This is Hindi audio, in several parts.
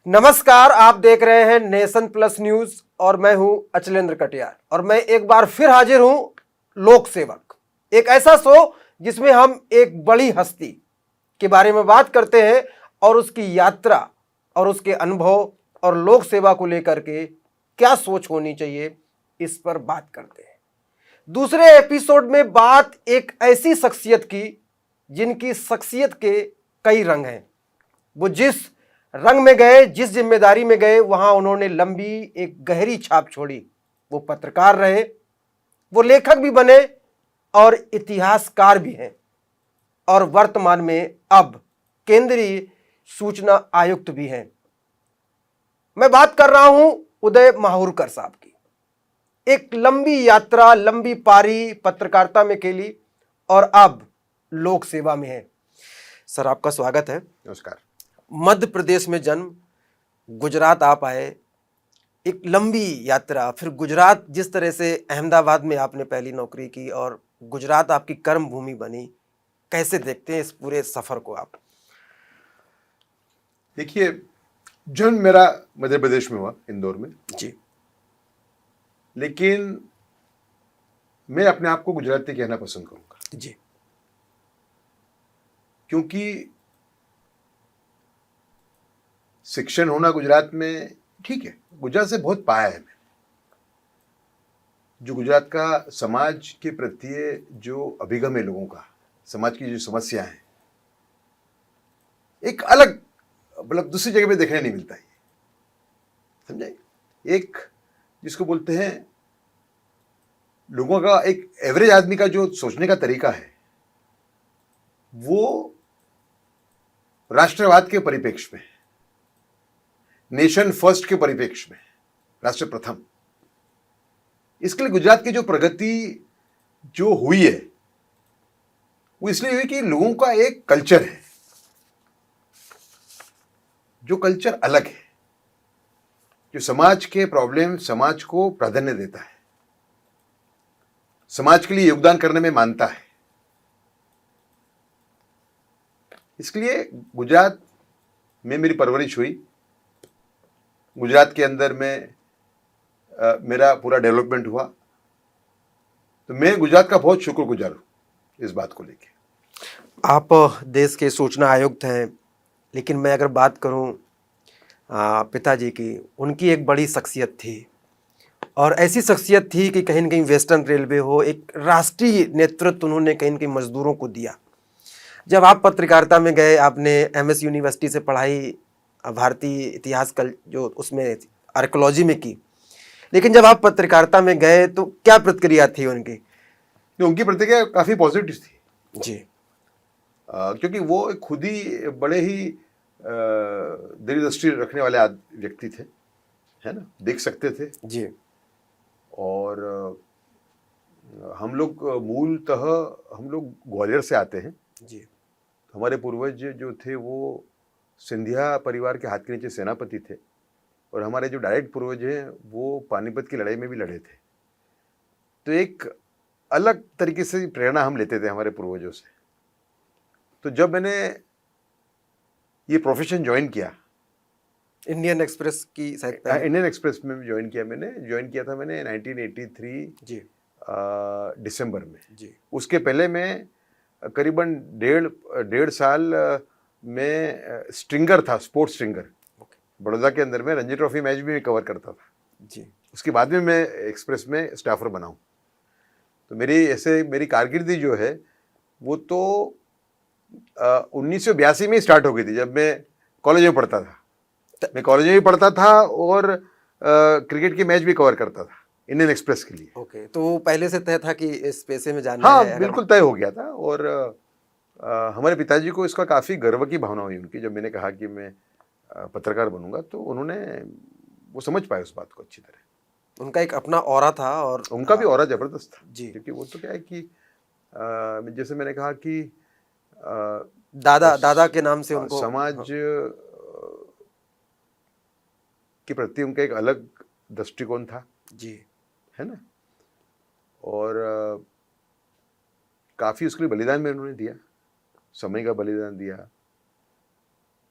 नमस्कार, आप देख रहे हैं नेशन प्लस न्यूज और मैं हूं अचलेंद्र कटियार और मैं एक बार फिर हाजिर हूं लोक सेवक, एक ऐसा शो जिसमें हम एक बड़ी हस्ती के बारे में बात करते हैं और उसकी यात्रा और उसके अनुभव और लोक सेवा को लेकर के क्या सोच होनी चाहिए इस पर बात करते हैं। दूसरे एपिसोड में बात एक ऐसी शख्सियत की जिनकी शख्सियत के कई रंग हैं। वो जिस रंग में गए, जिस जिम्मेदारी में गए, वहां उन्होंने लंबी एक गहरी छाप छोड़ी। वो पत्रकार रहे, वो लेखक भी बने और इतिहासकार भी हैं और वर्तमान में अब केंद्रीय सूचना आयुक्त भी हैं। मैं बात कर रहा हूं उदय माहुरकर साहब की। एक लंबी यात्रा, लंबी पारी पत्रकारिता में खेली और अब लोक सेवा में है। सर, आपका स्वागत है। नमस्कार। मध्य प्रदेश में जन्म, गुजरात आप आए, एक लंबी यात्रा, फिर गुजरात जिस तरह से अहमदाबाद में आपने पहली नौकरी की और गुजरात आपकी कर्म भूमि बनी, कैसे देखते हैं इस पूरे सफर को आप? देखिए, जन्म मेरा मध्य प्रदेश में हुआ, इंदौर में जी। लेकिन मैं अपने आप को गुजराती कहना पसंद करूंगा जी। क्योंकि शिक्षण होना गुजरात में ठीक है, गुजरात से बहुत पाया है। मैं जो गुजरात का समाज के प्रति जो अभिगम है लोगों का, समाज की जो समस्या है, एक अलग मतलब दूसरी जगह पे देखने नहीं मिलता है। समझे? एक जिसको बोलते हैं लोगों का, एक एवरेज आदमी का जो सोचने का तरीका है वो राष्ट्रवाद के परिप्रेक्ष्य में, नेशन फर्स्ट के परिप्रेक्ष्य में, राष्ट्र प्रथम। इसके लिए गुजरात की जो प्रगति जो हुई है वो इसलिए हुई कि लोगों का एक कल्चर है, जो कल्चर अलग है, जो समाज के प्रॉब्लम, समाज को प्राधान्य देता है, समाज के लिए योगदान करने में मानता है। इसलिए गुजरात में मेरी परवरिश हुई, गुजरात के अंदर में मेरा पूरा डेवलपमेंट हुआ, तो मैं गुजरात का बहुत शुक्रगुजार हूं इस बात को लेके। आप देश के सूचना आयुक्त हैं, लेकिन मैं अगर बात करूं पिताजी की, उनकी एक बड़ी शख्सियत थी और ऐसी शख्सियत थी कि कहीं न कहीं वेस्टर्न रेलवे हो, एक राष्ट्रीय नेतृत्व उन्होंने कहीं न कहीं मजदूरों को दिया। जब आप पत्रकारिता में गए, आपने एमएस यूनिवर्सिटी से पढ़ाई भारतीय इतिहास कल जो उसमें आर्कियोलॉजी में की, लेकिन जब आप पत्रकारिता में गए तो क्या प्रतिक्रिया थी उनकी? उनकी प्रतिक्रिया काफ़ी पॉजिटिव थी जी। क्योंकि वो खुद ही बड़े ही दूरदृष्टि रखने वाले व्यक्ति थे, है ना, देख सकते थे। जी। और हम लोग मूलतः हम लोग ग्वालियर से आते हैं। जी। हमारे पूर्वज जो थे वो सिंधिया परिवार के हाथ के नीचे सेनापति थे और हमारे जो डायरेक्ट पूर्वज हैं वो पानीपत की लड़ाई में भी लड़े थे। तो एक अलग तरीके से प्रेरणा हम लेते थे हमारे पूर्वजों से। तो जब मैंने ये प्रोफेशन ज्वाइन किया, इंडियन एक्सप्रेस की साइड इंडियन एक्सप्रेस में ज्वाइन किया, ज्वाइन किया था मैंने 1983 जी। दिसंबर में। जी। उसके पहले मैं करीबन डेढ़ साल में स्ट्रिंगर था, स्पोर्ट्स स्ट्रिंगर। बड़ौदा के अंदर में रणजी ट्रॉफी मैच भी कवर करता था जी। उसके बाद में मैं एक्सप्रेस में स्टाफर बना हूँ। तो मेरी कारकिर्दी जो है वो तो 1982 में ही स्टार्ट हो गई थी, जब मैं कॉलेज में पढ़ता था। मैं कॉलेज में भी पढ़ता था और क्रिकेट के मैच भी कवर करता था इंडियन एक्सप्रेस के लिए। ओके, तो पहले से तय था कि इस पेशे में जाना हाँ, है? बिल्कुल तय हो गया था। और हमारे पिताजी को इसका काफ़ी गर्व की भावना हुई उनकी, जब मैंने कहा कि मैं पत्रकार बनूंगा, तो उन्होंने वो समझ पाए उस बात को अच्छी तरह। उनका एक अपना ऑरा था और उनका भी ऑरा जबरदस्त था जी। क्योंकि वो तो क्या है कि जैसे मैंने कहा कि दादा के नाम से उनको समाज के प्रति उनका एक अलग दृष्टिकोण था जी, है ना। और काफ़ी उसके लिए बलिदान में उन्होंने दिया, समय का बलिदान दिया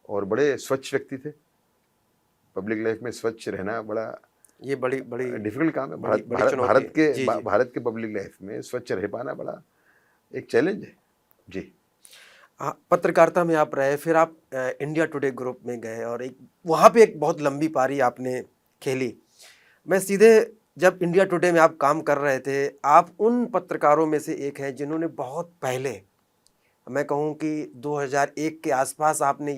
और बड़े स्वच्छ व्यक्ति थे। पब्लिक लाइफ में स्वच्छ रहना बड़ा ये बड़ी बड़ी डिफिकल्ट काम है। बड़ी चुनौती भारत है। के जी, जी। भारत के पब्लिक लाइफ में स्वच्छ रह पाना बड़ा एक चैलेंज है। जी। पत्रकारिता में आप रहे, फिर आप इंडिया टुडे ग्रुप में गए और एक वहाँ पे एक बहुत लंबी पारी आपने खेली। मैं सीधे जब इंडिया टुडे में आप काम कर रहे थे, आप उन पत्रकारों में से एक हैं जिन्होंने बहुत पहले, मैं कहूँ कि 2001 के आसपास आपने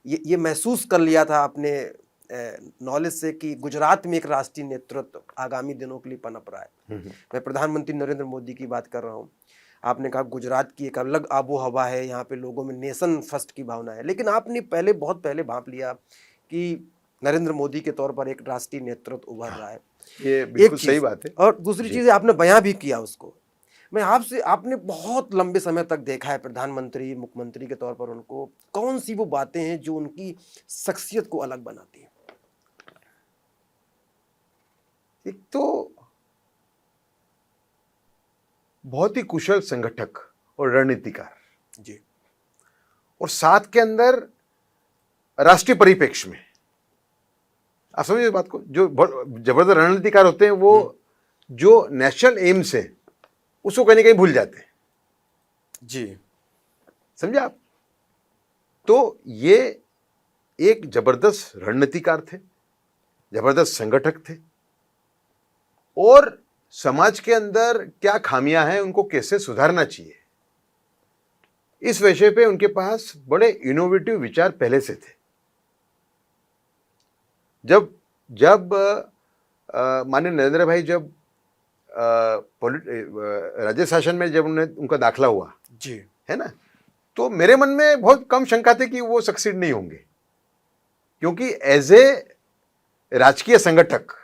ये महसूस कर लिया था अपने नॉलेज से कि गुजरात में एक राष्ट्रीय नेतृत्व आगामी दिनों के लिए पनप रहा है। मैं प्रधानमंत्री नरेंद्र मोदी की बात कर रहा हूँ। आपने कहा गुजरात की एक अलग आबो हवा है, यहाँ पे लोगों में नेशन फर्स्ट की भावना है, लेकिन आपने बहुत पहले भांप लिया कि नरेंद्र मोदी के तौर पर एक राष्ट्रीय नेतृत्व उभर रहा है। ये बिल्कुल सही बात है। और दूसरी चीज़ आपने बयां भी किया उसको। मैं आपने बहुत लंबे समय तक देखा है प्रधानमंत्री मुख्यमंत्री के तौर पर, उनको कौन सी वो बातें हैं जो उनकी शख्सियत को अलग बनाती हैं? एक तो बहुत ही कुशल संगठक और रणनीतिकार जी। और साथ के अंदर राष्ट्रीय परिप्रेक्ष्य में, आप समझिए इस बात को, जो जबरदस्त रणनीतिकार होते हैं वो जो नेशनल एम्स है उसको कहीं ना कहीं भूल जाते हैं। जी। समझे आप? तो ये एक जबरदस्त रणनीतिकार थे, जबरदस्त संगठक थे, और समाज के अंदर क्या खामियां हैं उनको कैसे सुधारना चाहिए, इस विषय पे उनके पास बड़े इनोवेटिव विचार पहले से थे। जब जब माननीय नरेंद्र भाई जब राज्य शासन में जब उनका दाखिला हुआ, जी, है ना, तो मेरे मन में बहुत कम शंका थी कि वो सक्सीड नहीं होंगे, क्योंकि एज ए राजकीय संगठक,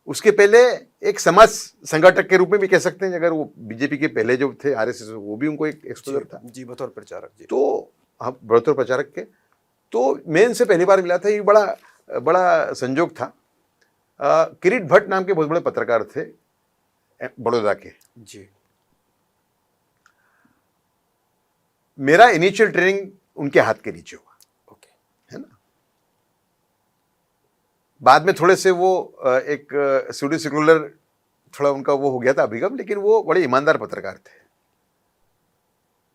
उसके पहले एक समाज संगठक के रूप में भी कह सकते हैं, अगर वो बीजेपी के पहले जो थे आरएसएस, वो भी उनको एक एक्सपोजर था। जी, बतौर प्रचारक। जी। तो हम बतौर प्रचारक के, तो मैं इनसे पहली बार मिला था, ये बड़ा बड़ा संजोग था। किरीट भट्ट नाम के बहुत बड़े पत्रकार थे बड़ौदा के। जी। मेरा इनिशियल ट्रेनिंग उनके हाथ के नीचे हुआ। ओके। है ना। बाद में थोड़े से वो एक सूडी सेकुलर थोड़ा उनका वो हो गया था अभिगम, लेकिन वो बड़े ईमानदार पत्रकार थे।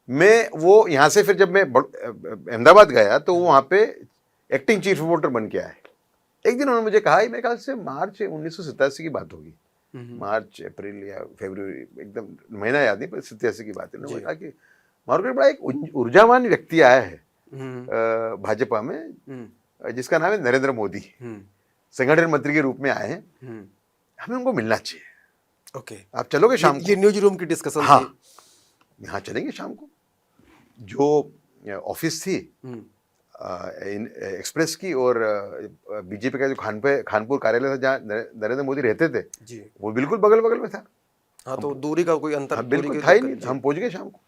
मैं वो यहाँ से फिर जब मैं अहमदाबाद गया तो वहाँ पे एक्टिंग चीफ रिपोर्टर बन के आए। एक दिन उन्होंने मुझे कहा, मेरे ख्याल से मार्च 1987 की बात होगी, मार्च अप्रैल या फरवरी, एकदम महीना याद नहीं, पर 87 की बात है। उन्होंने कहा कि मार्केट बड़ा एक ऊर्जावान व्यक्ति आया है भाजपा में, जिसका नाम है नरेंद्र मोदी, संगठन मंत्री के रूप में आए हैं, हमें उनको मिलना चाहिए। ओके। आप चलोगे शाम को? ये न्यूज रूम की डिस्कशन हाँ, थी। यहाँ चलेंगे शाम को। जो ऑफिस थी एक्सप्रेस की, और बीजेपी का जो खानपुर कार्यालय था जहाँ नरेंद्र मोदी रहते थे, जी, वो बिल्कुल बगल बगल में था। हाँ, तो दूरी का कोई अंतर बिल्कुल था ही नहीं। हम पहुंच गए, शाम को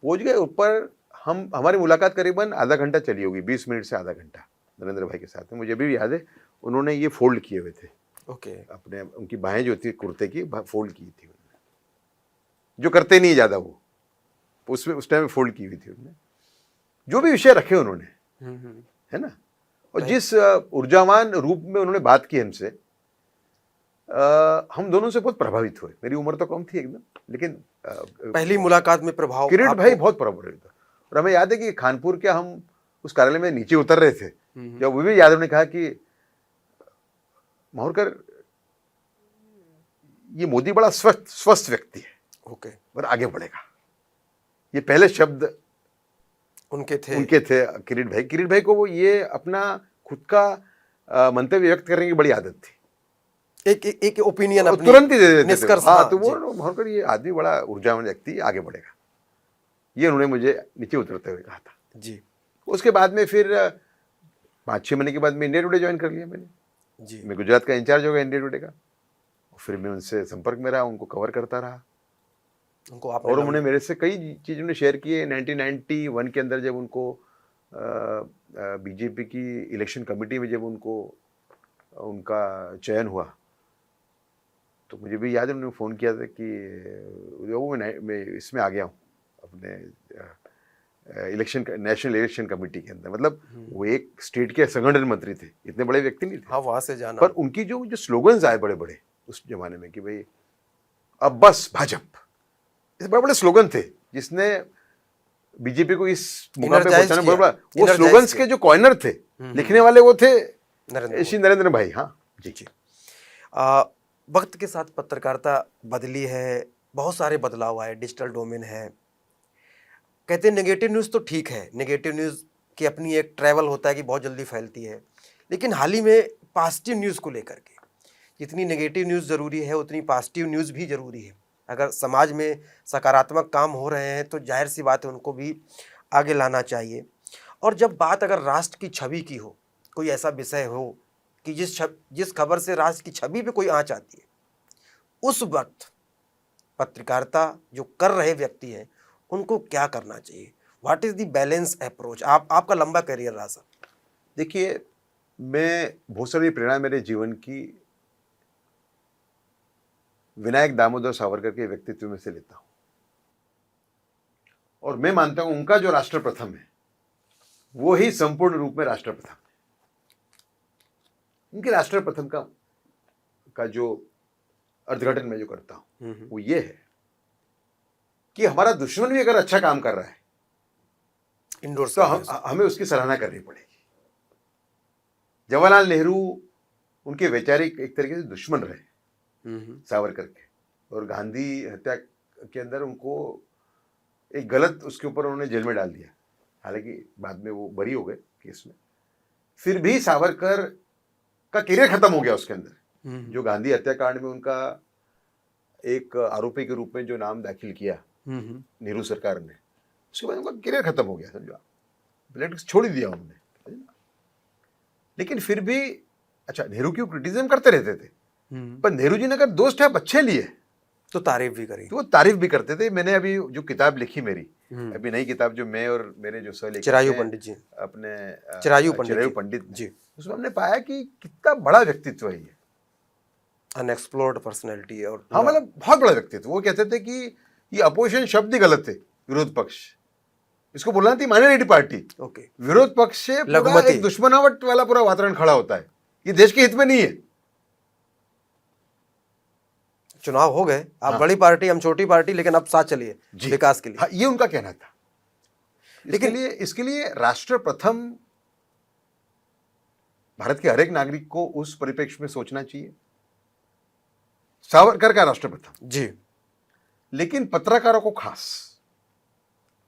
पहुंच गए ऊपर। हमारी मुलाकात करीबन आधा घंटा चली होगी, 20 मिनट से आधा घंटा नरेंद्र भाई के साथ में। मुझे अभी भी याद है, उन्होंने ये फोल्ड किए हुए थे। ओके। अपने उनकी बाहें जो थी कुर्ते की फोल्ड की थी उन्होंने, जो करते नहीं ज़्यादा, वो उसमें उस टाइम में फोल्ड की हुई थी उन्होंने। जो भी विषय रखे उन्होंने, है ना, और जिस ऊर्जावान रूप में उन्होंने बात की हमसे, हम दोनों से बहुत प्रभावित हुए। मेरी उम्र तो कम थी एकदम, लेकिन पहली मुलाकात में प्रभाव किरीट भाई बहुत प्रभावित था। और हमें याद है कि खानपुर के हम उस कार्यालय में नीचे उतर रहे थे, जब वो भी यादव ने कहा कि माहौरकर, ये मोदी बड़ा स्वस्थ व्यक्ति है, ओके, और आगे बढ़ेगा। ये पहले शब्द उनके थे किरीट भाई को। वो ये अपना खुद का मंतव्य व्यक्त करने की बड़ी आदत थी, एक ओपिनियन अपनी तुरंत ही दे देते थे। निष्कर्ष। हाँ, तो वो माहौरकर ये आदमी बड़ा ऊर्जावान व्यक्ति, आगे बढ़ेगा, ये उन्होंने मुझे नीचे उतरते हुए कहा था। जी। उसके बाद में फिर 5-6 महीने के बाद में इंडिया टुडे ज्वाइन कर लिया मैंने। जी। मैं गुजरात का इंचार्ज हो गया इंडिया टुडे का। फिर मैं उनसे संपर्क में रहा, उनको कवर करता रहा, और उन्होंने मेरे से कई चीज़ों ने शेयर किए। 1991 के अंदर जब उनको बीजेपी की इलेक्शन कमेटी में जब उनका चयन हुआ, तो मुझे भी याद है उन्होंने फ़ोन किया था कि वो मैं इसमें आ गया हूँ, अपने नेशनल इलेक्शन कमेटी के अंदर, मतलब वो एक स्टेट के संगठन मंत्री थे, इतने बड़े व्यक्ति नहीं थे। हाँ, वहां से जाना। पर उनकी जो जो स्लोगन्स आए बड़े बड़े उस जमाने में कि भाई अब बस भाजपा, इस बड़े बड़े स्लोगन थे जिसने बीजेपी को इस मुकाम पे पहुंचाने में बड़ा, वो स्लोगन्स के जो कॉर्नर थे, लिखने वाले वो थे श्री नरेंद्र भाई। हाँ जी। वक्त के साथ पत्रकारिता बदली है, बहुत सारे बदलाव आए, डिजिटल डोमेन है। कहते हैं नेगेटिव न्यूज़ तो ठीक है, नेगेटिव न्यूज़ की अपनी एक ट्रैवल होता है कि बहुत जल्दी फैलती है, लेकिन हाल ही में पॉजिटिव न्यूज़ को लेकर के जितनी नेगेटिव न्यूज़ ज़रूरी है उतनी पॉजिटिव न्यूज़ भी ज़रूरी है। अगर समाज में सकारात्मक काम हो रहे हैं तो जाहिर सी बात है उनको भी आगे लाना चाहिए। और जब बात अगर राष्ट्र की छवि की हो, कोई ऐसा विषय हो कि जिस खबर से राष्ट्र की छवि पे कोई आँच आती है, उस वक्त पत्रकारिता जो कर रहे व्यक्ति हैं उनको क्या करना चाहिए? What is the balance approach? आपका लंबा करियर रहा सर। देखिए, मैं बहुत सारी प्रेरणा मेरे जीवन की विनायक दामोदर सावरकर के व्यक्तित्व में से लेता हूं, और मैं मानता हूं उनका जो राष्ट्र प्रथम है वो ही संपूर्ण रूप में राष्ट्र प्रथम है। उनके राष्ट्र प्रथम का जो अर्थघटन मैं जो करता हूं वो ये है कि हमारा दुश्मन भी अगर अच्छा काम कर रहा है इंडोर्स तो हमें उसकी सराहना करनी पड़ेगी। जवाहरलाल नेहरू उनके वैचारिक एक तरीके से दुश्मन रहे सावरकर के, और गांधी हत्या के अंदर उनको एक गलत उसके ऊपर उन्होंने जेल में डाल दिया, हालांकि बाद में वो बरी हो गए केस में। फिर भी सावरकर का करियर खत्म हो गया उसके अंदर। जो गांधी हत्याकांड में उनका एक आरोपी के रूप में जो नाम दाखिल किया नेहरू सरकार ने, उसके बाद उनका करियर खत्म हो गया, समझो आप, पॉलिटिक्स छोड़ ही दिया उन्होंने। लेकिन फिर भी अच्छा, नेहरू की क्रिटिसिज्म करते रहते थे, पर नेहरू जी ने अगर दो स्टेप अच्छे लिए तो तारीफ भी करी, तो वो तारीफ भी करते थे। मैंने अभी जो किताब लिखी मेरी, अभी नई किताब जो मैं और मेरे जो सहलेखक चिरायु पंडित जी, अपने चिरायु पंडित जी, उसमें हमने पाया कि कितना बड़ा व्यक्तित्व है ये, अनएक्सप्लोर्ड पर्सनैलिटी है। और हाँ, मतलब बहुत बड़ा व्यक्तित्व। वो कहते थे कि ये अपोजिशन शब्द ही गलत थे, विरोध पक्ष, इसको बोलना थी माइनॉरिटी पार्टी। ओके, विरोध पक्ष से पूरा एक दुश्मनावट वाला पूरा वातावरण खड़ा होता है, ये देश के हित में नहीं है। चुनाव हो गए, आप बड़ी पार्टी, हम छोटी पार्टी, लेकिन अब साथ चलिए विकास के लिए। हाँ, ये उनका कहना था। लेकिन इसके लिए राष्ट्र प्रथम भारत के हर एक नागरिक को उस परिप्रेक्ष्य में सोचना चाहिए। सावरकर का राष्ट्र प्रथम जी, लेकिन पत्रकारों को खास,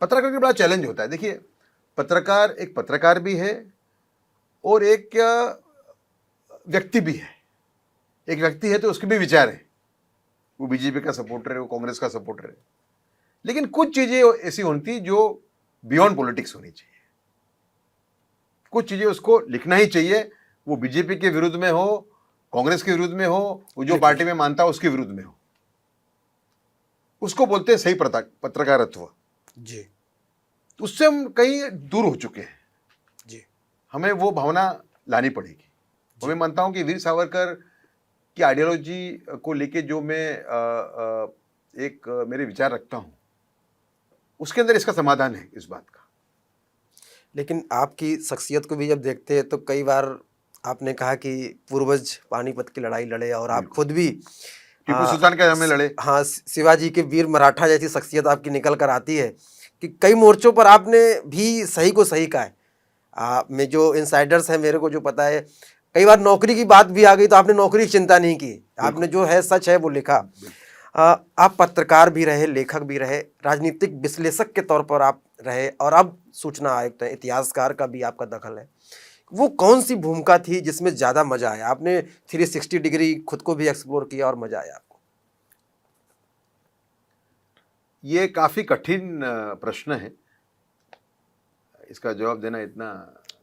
पत्रकार का बड़ा चैलेंज होता है। देखिए, पत्रकार एक पत्रकार भी है और एक व्यक्ति भी है। एक व्यक्ति है तो उसके भी विचार है, वो बीजेपी का सपोर्टर है, वो कांग्रेस का सपोर्टर है, लेकिन कुछ चीजें ऐसी होती जो बियॉन्ड पॉलिटिक्स होनी चाहिए। कुछ चीजें उसको लिखना ही चाहिए, वो बीजेपी के विरुद्ध में हो, कांग्रेस के विरुद्ध में हो, वो जो पार्टी में मानता हो उसके विरुद्ध में हो, उसको बोलते हैं सही पत्रकारित्व जी। उससे हम कहीं दूर हो चुके हैं जी, हमें वो भावना लानी पड़ेगी। तो मैं मानता हूं कि वीर सावरकर की आइडियोलॉजी को लेके जो मैं एक मेरे विचार रखता हूं, उसके अंदर इसका समाधान है इस बात का। लेकिन आपकी शख्सियत को भी जब देखते हैं तो कई बार आपने कहा कि पूर्वज पानीपत की लड़ाई लड़े, और आप खुद भी टीपू सुल्तान के सामने लड़े। हाँ, शिवाजी के वीर मराठा जैसी शख्सियत आपकी निकल कर आती है कि कई मोर्चों पर आपने भी सही को सही कहा है। में जो इनसाइडर्स हैं, मेरे को जो पता है, कई बार नौकरी की बात भी आ गई तो आपने नौकरी की चिंता नहीं की, आपने जो है सच है वो लिखा। आप पत्रकार भी रहे, लेखक भी रहे, राजनीतिक विश्लेषक के तौर पर आप रहे, और अब सूचना आयुक्त हैं, इतिहासकार का भी आपका दखल है। वो कौन सी भूमिका थी जिसमें ज़्यादा मज़ा आया? आपने 360 डिग्री खुद को भी एक्सप्लोर किया और मज़ा आया आपको? ये काफ़ी कठिन प्रश्न है, इसका जवाब देना इतना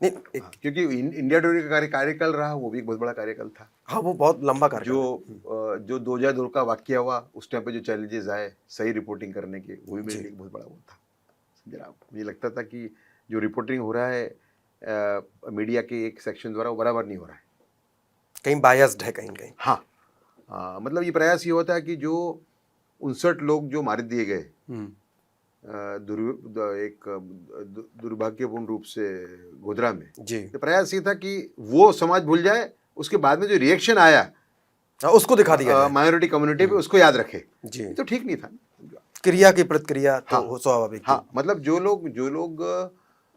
नहीं, क्योंकि इंडिया टुडे का कार्यकाल रहा, वो भी एक बहुत बड़ा कार्यकाल था। हाँ, वो बहुत लंबा कार्यकाल। जो 2002 का वाकया हुआ, उस टाइम पे जो चैलेंजेस आए सही रिपोर्टिंग करने के, वो भी मेरे लिए बहुत बड़ा वो था। जरा मुझे लगता था कि जो रिपोर्टिंग हो रहा है मीडिया के एक सेक्शन द्वारा, वो बराबर नहीं हो रहा है, कहीं बायस्ड है, कहीं कहीं। हाँ, मतलब ये प्रयास ये होता है कि जो 59 लोग जो मार दिए गए, दुर्भाग्यपूर्ण रूप से गोधरा में, जी तो प्रयास ये था कि वो समाज भूल जाए, उसके बाद में जो रिएक्शन आया हाँ, उसको दिखा दिया जाए। माइनॉरिटी कम्युनिटी पे, उसको याद रखे। जी ये तो ठीक नहीं था। क्रिया की प्रतिक्रिया तो हाँ, स्वाभाविक थी। हाँ, मतलब जो लोग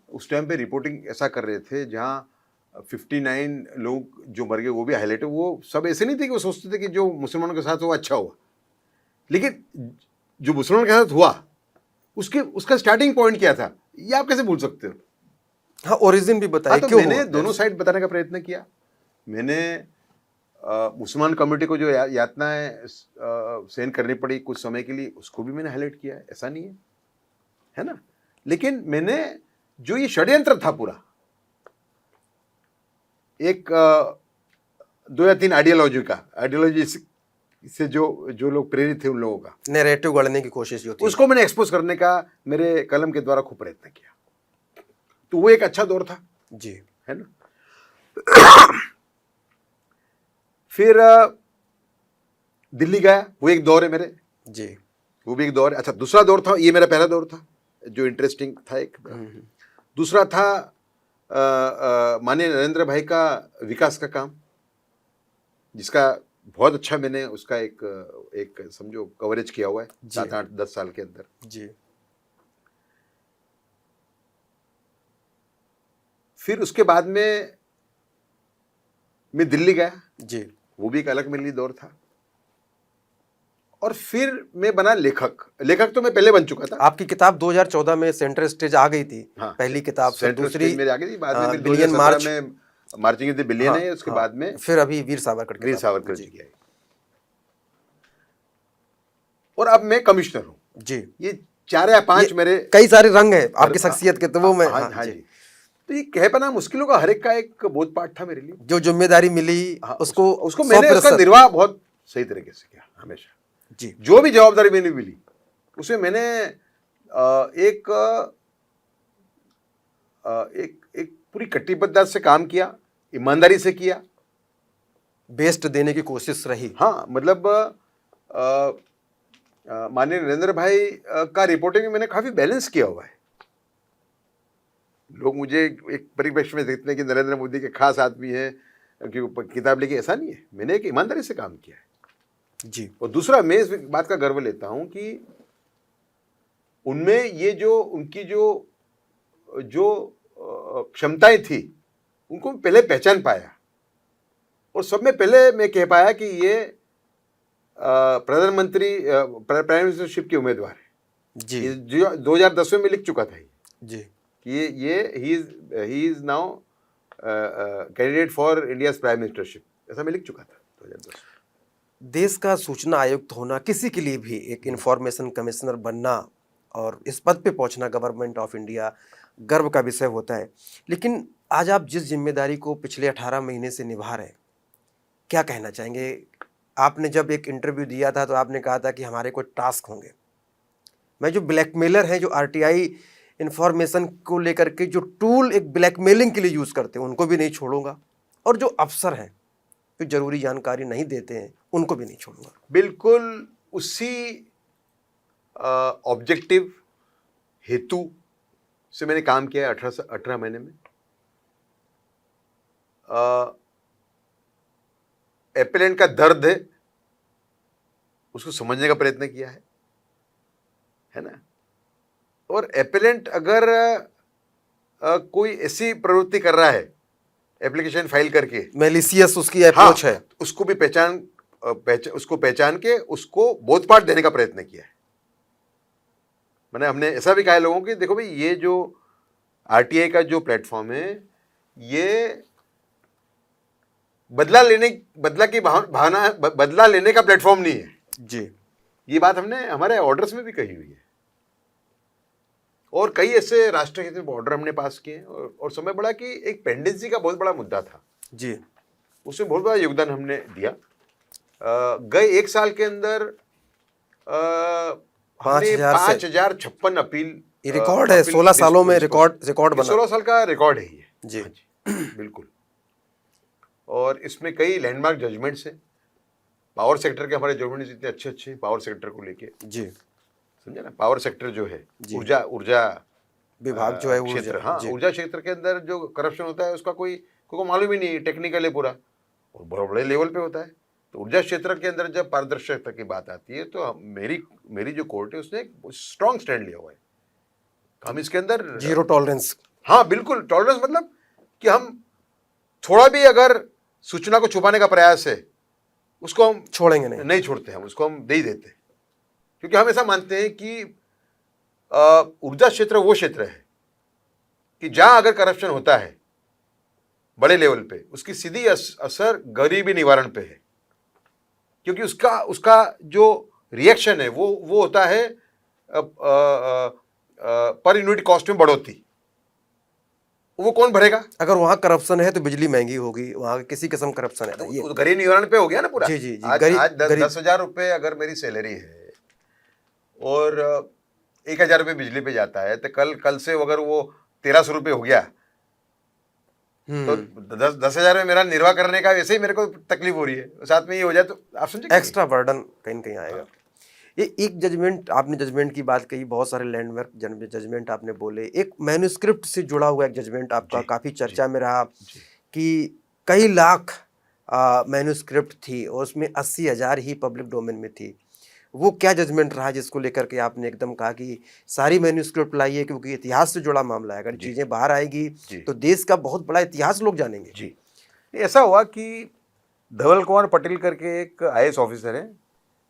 उस टाइम पे रिपोर्टिंग ऐसा कर रहे थे, जहाँ 59 लोग जो मर गए वो भी हाईलाइट है, वो सब ऐसे नहीं थे कि वो सोचते थे कि जो मुसलमानों के साथ हुआ अच्छा हुआ, लेकिन जो मुसलमानों के साथ हुआ उसका स्टार्टिंग पॉइंट क्या था, ये आप कैसे भूल सकते हो? हाँ, ओरिजिन भी हाँ, बताइए तो क्यों मैंने हुआ? दोनों साइड बताने का प्रयत्न किया। मैंने मुसलमान कम्युनिटी को जो यातनाएं सहन करनी पड़ी कुछ समय के लिए, उसको भी मैंने हाईलाइट किया है, ऐसा नहीं है ना। लेकिन मैंने जो ये षड्यंत्र था पूरा, एक 2 या 3 आइडियोलॉजी से जो लोग प्रेरित थे, उन लोगों का नैरेटिव गढ़ने की कोशिश जो थी, उसको मैंने एक्सपोज करने का मेरे कलम के द्वारा खूब प्रयत्न किया। तो वो एक अच्छा दौर था, जी है ना। फिर दिल्ली गया, वो एक दौर है मेरे, जी वो भी एक दौर है। अच्छा, दूसरा दौर था, ये मेरा पहला दौर था जो इंटरेस्टिंग था एक। दूसरा था माननीय नरेंद्र भाई का विकास का काम, जिसका बहुत अच्छा मैंने उसका एक समझो कवरेज किया हुआ है 7-8-10 साल के अंदर। जी फिर उसके बाद में मैं दिल्ली गया, जी वो भी एक अलग मेरे लिए दौर था। और फिर मैं बना लेखक तो मैं पहले बन चुका था। आपकी किताब 2014 में सेंटर स्टेज आ गई थी। हाँ, पहली किताब, फिर सेंट्रल दूसरी स्टेज मेरी आ गई थी, बाद में फिर बिलियन 2017 मार्च में मार्चिंग इन द बिलियन हाँ, है, उसके हाँ, बाद में फिर अभी वीर सावरकर वीर किताब। सावरकर जी की आई। और अब मैं कमिश्नर हूँ। जी, ये 4 या 5 ये मेरे कई सारे रंग है आपकी शख्सियत के, तो वो मैं हाँ, हाँ जी। तो ये कह पाना मुश्किलों का हर एक का एक बोध पाठ था मेरे लिए। जो जिम्मेदारी मिली हाँ, उसको उसको मैंने उसका 100% निर्वाह बहुत सही तरीके से किया हमेशा। जी जो भी जवाबदारी मैंने मिली उसमें मैंने एक पूरी कटिबद्धता से काम किया, ईमानदारी से किया, बेस्ट देने की कोशिश रही। हाँ, मतलब माननीय नरेंद्र भाई का रिपोर्टिंग में मैंने काफी बैलेंस किया हुआ है। लोग मुझे एक परिप्रेक्ष्य में देखते हैं कि नरेंद्र मोदी के खास आदमी है क्योंकि किताब लिखी, ऐसा नहीं है। मैंने एक ईमानदारी से काम किया है जी। और दूसरा, मैं इस बात का गर्व लेता हूं कि उनमें ये जो उनकी जो क्षमताएं थी उनको पहले पहचान पाया, और सब में पहले मैं कह पाया कि ये प्रधानमंत्री प्राइम मिनिस्टरशिप के उम्मीदवार है जी। ये जो 2010 में लिख चुका था जी कि ये he is now candidate for India's prime ministership, ऐसा मैं लिख चुका था 2010। देश का सूचना आयुक्त होना, किसी के लिए भी एक इंफॉर्मेशन कमिश्नर बनना और इस पद पे पहुंचना गवर्नमेंट ऑफ इंडिया गर्व का विषय होता है। लेकिन आज आप जिस जिम्मेदारी को पिछले 18 महीने से निभा रहे हैं, क्या कहना चाहेंगे? आपने जब एक इंटरव्यू दिया था तो आपने कहा था कि हमारे कोई टास्क होंगे। मैं जो ब्लैकमेलर हैं, जो आरटीआई इंफॉर्मेशन को लेकर के जो टूल एक ब्लैकमेलिंग के लिए यूज़ करते हैं, उनको भी नहीं छोड़ूंगा, और जो अफसर हैं जो जरूरी जानकारी नहीं देते हैं उनको भी नहीं छोड़ूंगा। बिल्कुल उसी ऑब्जेक्टिव हेतु से मैंने काम किया है 18 महीने में। एपेलेंट का दर्द है उसको समझने का प्रयत्न किया है ना। और एपेलेंट अगर कोई ऐसी प्रवृत्ति कर रहा है एप्लीकेशन फाइल करके, मैलिशियस उसकी अप्रोच है, उसको भी उसको पहचान के उसको बोधपाठ देने का प्रयत्न किया है। मैंने हमने ऐसा भी कहा है लोगों की, देखो भाई ये जो आरटीआई का जो प्लेटफॉर्म है ये बदला लेने का प्लेटफॉर्म नहीं है जी। ये बात हमने हमारे ऑर्डर्स में भी कही हुई है, और कई ऐसे राष्ट्रहित में ऑर्डर हमने पास किए हैं। और समय बड़ा कि एक पेंडेंसी का बहुत बड़ा मुद्दा था जी, उसमें बहुत बड़ा योगदान हमने दिया। गए 1 साल के अंदर 5,056 अपील, ये रिकॉर्ड है। 16 सालों में रिकॉर्ड बना। 16 साल का रिकॉर्ड है ये जी। हाँ जी बिल्कुल। और इसमें कई लैंडमार्क जजमेंट्स हैं। पावर सेक्टर के हमारे जजमेंट्स इतने अच्छे पावर सेक्टर को लेके जी। समझे ना, पावर सेक्टर जो है, जी। ऊर्जा ऊर्जा विभाग जो है ऊर्जा, क्षेत्र, हाँ, जी। ऊर्जा क्षेत्र के अंदर जो करप्शन होता है उसका कोई को मालूम ही नहीं, टेक्निकल है पूरा और बड़े बड़े लेवल पे होता है। तो ऊर्जा क्षेत्र के अंदर जब पारदर्शिता की बात आती है तो मेरी जो कोर्ट है उसने एक स्ट्रॉन्ग स्टैंड लिया हुआ है। हम इसके अंदर जीरो टॉलरेंस। हाँ बिल्कुल, टॉलरेंस मतलब कि हम थोड़ा भी अगर सूचना को छुपाने का प्रयास है उसको हम छोड़ेंगे नहीं। छोड़ते हैं, उसको हम दे ही देते हैं, क्योंकि हम ऐसा मानते हैं कि ऊर्जा क्षेत्र वो क्षेत्र है कि जहां अगर करप्शन होता है बड़े लेवल पे उसकी सीधी असर गरीबी निवारण पे है, क्योंकि उसका जो रिएक्शन है वो होता है पर यूनिट कॉस्ट में बढ़ोतरी। वो कौन भरेगा? अगर वहाँ करप्शन है तो बिजली महंगी होगी, वहाँ किसी किस्म करप्शन है तो ये तो गरीब निवारण पे हो गया ना पूरा। जी जी जी। आज 10,000 रुपये अगर मेरी सैलरी है और 1,000 रुपये बिजली पे जाता है तो कल से अगर वो 1,300 रुपये हो गया तो 10,000 में मेरा निर्वाह करने का वैसे ही मेरे को तकलीफ हो रही है, साथ में ये हो जाए तो आप समझे एक्स्ट्रा बर्डन कहीं न कहीं आएगा। ये एक जजमेंट, आपने जजमेंट की बात कही, बहुत सारे लैंडमार्क जजमेंट आपने बोले, एक मैन्युस्क्रिप्ट से जुड़ा हुआ एक जजमेंट आपका काफ़ी चर्चा में रहा कि कई लाख मैन्युस्क्रिप्ट थी और उसमें 80,000 ही पब्लिक डोमेन में थी। वो क्या जजमेंट रहा जिसको लेकर के आपने एकदम कहा कि सारी मैन्युस्क्रिप्ट लाइए, क्योंकि इतिहास से जुड़ा मामला है, अगर चीज़ें बाहर आएगी तो देश का बहुत बड़ा इतिहास लोग जानेंगे। जी, ऐसा हुआ कि धवल कुमार पटेल करके एक IAS ऑफिसर है